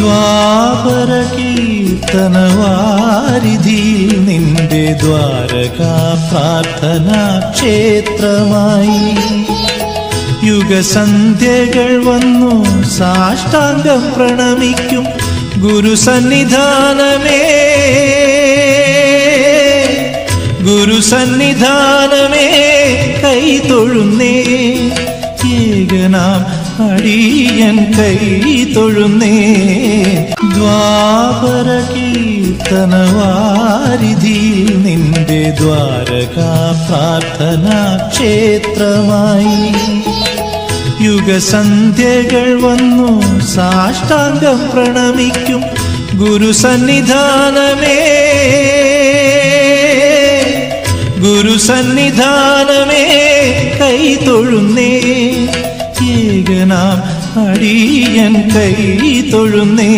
ദ്വാപര കീർത്തനവാരിധിയിൽ നിന്റെ ദ്വാരകാ പ്രാർത്ഥനാ ക്ഷേത്രമായി യുഗസന്ധ്യകൾ വന്നു സാഷ്ടാംഗം പ്രണമിക്കും ഗുരുസന്നിധാനമേ ഗുരുസന്നിധാനമേ കൈതൊഴുന്നേ ഏകനാം അടിയൻ കൈതൊഴുന്നേ ദ്വാപര കീർത്തനവാരിധിയിൽ നിന്റെ ദ്വാരകാ പ്രാർത്ഥനാ ക്ഷേത്രമായി യുഗസന്ധ്യകൾ വന്നു സാഷ്ടാംഗം പ്രണമിക്കും ഗുരുസന്നിധാനമേ ഗുരുസന്നിധാനമേ കൈതൊഴുന്നേ ഏകനാം അടിയൻ കൈതൊഴുന്നേ